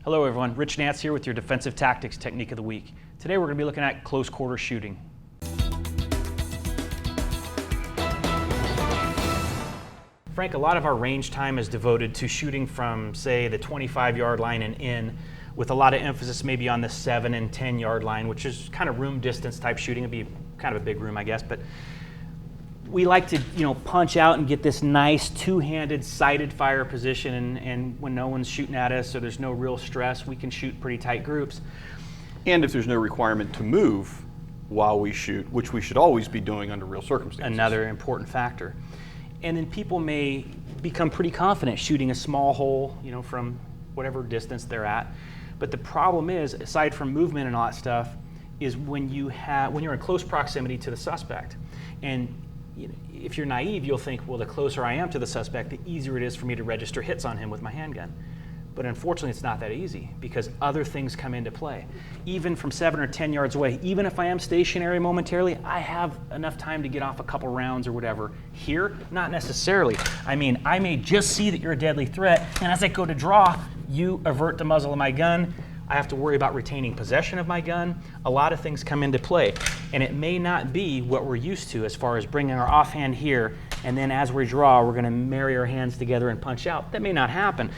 Hello everyone, Rich Nance here with your Defensive Tactics Technique of the Week. Today we're going to be looking at close quarter shooting. Frank, a lot of our range time is devoted to shooting from, say, the 25-yard line and in, with a lot of emphasis maybe on the 7 and 10-yard line, which is kind of room distance type shooting. It'd be kind of a big room, I guess, but we like to, punch out and get this nice two-handed sighted fire position, and when no one's shooting at us, so there's no real stress, we can shoot pretty tight groups. And if there's no requirement to move while we shoot, which we should always be doing under real circumstances. Another important factor. And then people may become pretty confident shooting a small hole, from whatever distance they're at. But the problem is, aside from movement and all that stuff, is when you're in close proximity to the suspect. And if you're naive, you'll think, well, the closer I am to the suspect, the easier it is for me to register hits on him with my handgun. But unfortunately, it's not that easy because other things come into play. Even from 7 or 10 yards away, even if I am stationary momentarily, I have enough time to get off a couple rounds or whatever. Here, not necessarily. I may just see that you're a deadly threat, and as I go to draw, you avert the muzzle of my gun. I have to worry about retaining possession of my gun. A lot of things come into play, and it may not be what we're used to as far as bringing our offhand here, and then as we draw, we're going to marry our hands together and punch out. That may not happen.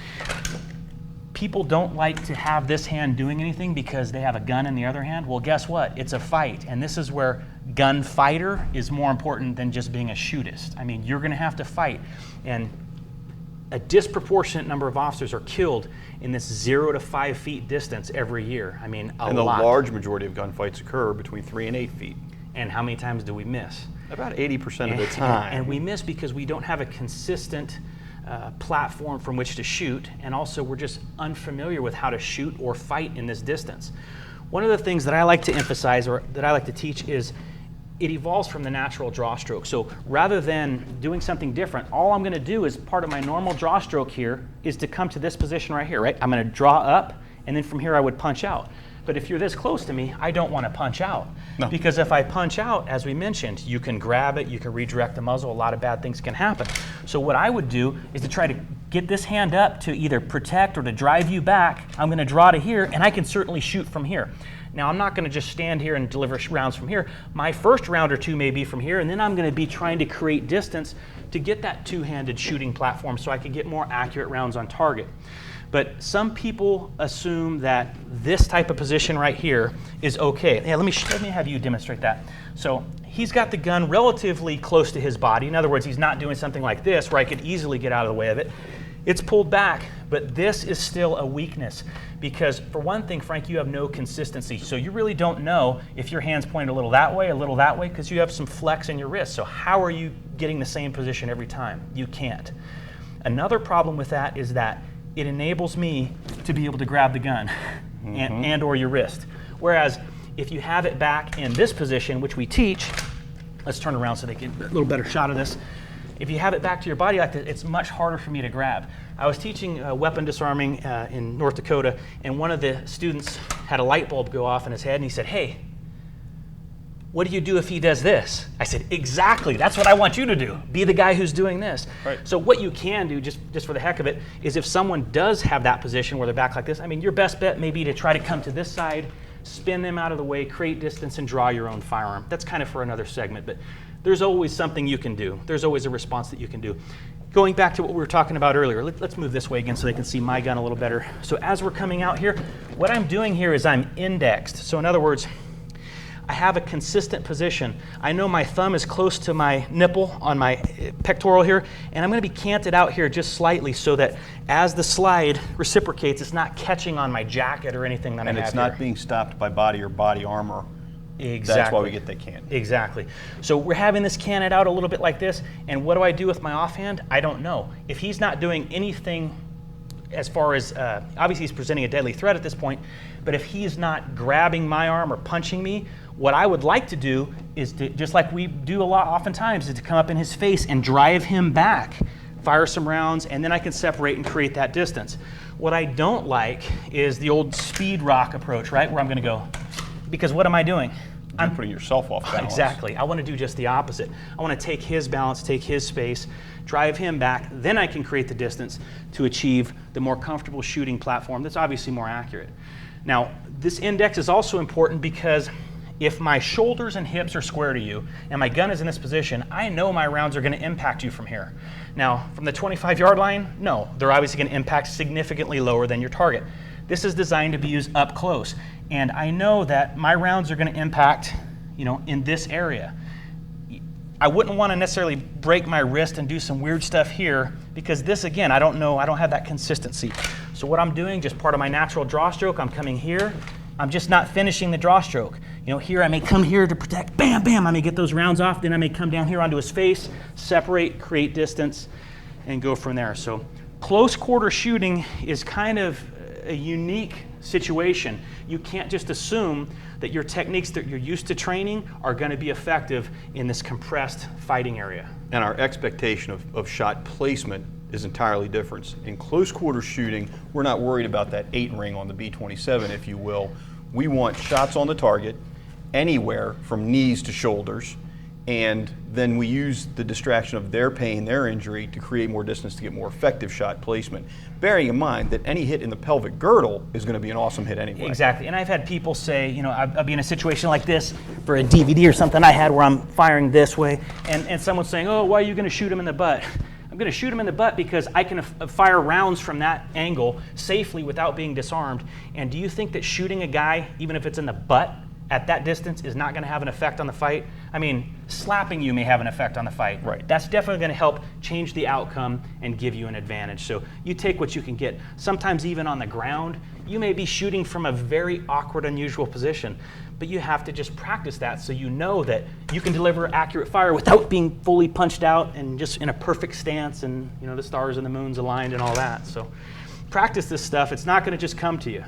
People don't like to have this hand doing anything because they have a gun in the other hand. Well, guess what? It's a fight, and this is where gunfighter is more important than just being a shootist. You're going to have to fight, and a disproportionate number of officers are killed in this 0 to 5 feet distance every year. A lot. And the large majority of gunfights occur between 3 and 8 feet. And how many times do we miss? About 80% of the time. And we miss because we don't have a consistent platform from which to shoot, and also we're just unfamiliar with how to shoot or fight in this distance. One of the things that I like to emphasize, or that I like to teach, is it evolves from the natural draw stroke. So rather than doing something different, all I'm going to do as part of my normal draw stroke here is to come to this position right here, right? I'm going to draw up, and then from here I would punch out. But if you're this close to me, I don't want to punch out. No. Because if I punch out, as we mentioned, you can grab it, you can redirect the muzzle, a lot of bad things can happen. So what I would do is to try to get this hand up to either protect or to drive you back. I'm going to draw to here, and I can certainly shoot from here. Now, I'm not going to just stand here and deliver rounds from here. My first round or two may be from here, and then I'm going to be trying to create distance to get that two-handed shooting platform so I can get more accurate rounds on target. But some people assume that this type of position right here is okay. Yeah, let me have you demonstrate that. So he's got the gun relatively close to his body. In other words, he's not doing something like this where I could easily get out of the way of it. It's pulled back, but this is still a weakness because, for one thing, Frank, you have no consistency. So you really don't know if your hand's pointed a little that way, because you have some flex in your wrist. So how are you getting the same position every time? You can't. Another problem with that is that it enables me to be able to grab the gun and or your wrist. Whereas if you have it back in this position, which we teach, let's turn around so they get a little better shot of this. If you have it back to your body like this, it's much harder for me to grab. I was teaching weapon disarming in North Dakota, and one of the students had a light bulb go off in his head, and he said, "Hey, what do you do if he does this?" I said, "Exactly, that's what I want you to do. Be the guy who's doing this." Right. So what you can do, just for the heck of it, is if someone does have that position where they're back like this, your best bet may be to try to come to this side, spin them out of the way, create distance, and draw your own firearm. That's kind of for another segment, but there's always something you can do. There's always a response that you can do. Going back to what we were talking about earlier, let's move this way again so they can see my gun a little better. So as we're coming out here, what I'm doing here is I'm indexed. So in other words, I have a consistent position. I know my thumb is close to my nipple on my pectoral here, and I'm going to be canted out here just slightly so that as the slide reciprocates, it's not catching on my jacket or anything that I have here. And it's not being stopped by body or body armor. Exactly. That's why we get that cant. Exactly. So we're having this canted out a little bit like this, and what do I do with my offhand? I don't know. If he's not doing anything as far as, obviously he's presenting a deadly threat at this point, but if he's not grabbing my arm or punching me, what I would like to do is to, just like we do a lot oftentimes, is to come up in his face and drive him back, fire some rounds, and then I can separate and create that distance. What I don't like is the old speed rock approach, right, where I'm going to go. Because what am I doing? you're putting yourself off balance. Exactly. I want to do just the opposite. I want to take his balance, take his space, drive him back, then I can create the distance to achieve the more comfortable shooting platform that's obviously more accurate. Now, this index is also important because if my shoulders and hips are square to you and my gun is in this position, I know my rounds are going to impact you from here. Now, from the 25-yard line, no, they're obviously going to impact significantly lower than your target. This is designed to be used up close, and I know that my rounds are going to impact, in this area. I wouldn't want to necessarily break my wrist and do some weird stuff here because this, again, I don't have that consistency. So what I'm doing, just part of my natural draw stroke, I'm coming here. I'm just not finishing the draw stroke. Here I may come here to protect, bam, bam, I may get those rounds off, then I may come down here onto his face, separate, create distance, and go from there. So close quarter shooting is kind of a unique situation. You can't just assume that your techniques that you're used to training are going to be effective in this compressed fighting area. And our expectation of shot placement is entirely different. In close quarter shooting, we're not worried about that 8 ring on the B-27, if you will. We want shots on the target anywhere from knees to shoulders, and then we use the distraction of their pain, their injury, to create more distance to get more effective shot placement, bearing in mind that any hit in the pelvic girdle is going to be an awesome hit anyway. Exactly, and I've had people say, I'll be in a situation like this for a DVD or something I had where I'm firing this way, and someone's saying, oh, why are you going to shoot him in the butt? I'm going to shoot him in the butt because I can fire rounds from that angle safely without being disarmed. And do you think that shooting a guy, even if it's in the butt, at that distance is not going to have an effect on the fight? I mean, slapping you may have an effect on the fight. Right. That's definitely going to help change the outcome and give you an advantage. So you take what you can get. Sometimes even on the ground, you may be shooting from a very awkward, unusual position, but you have to just practice that so you know that you can deliver accurate fire without being fully punched out and just in a perfect stance and the stars and the moons aligned and all that. So practice this stuff. It's not going to just come to you.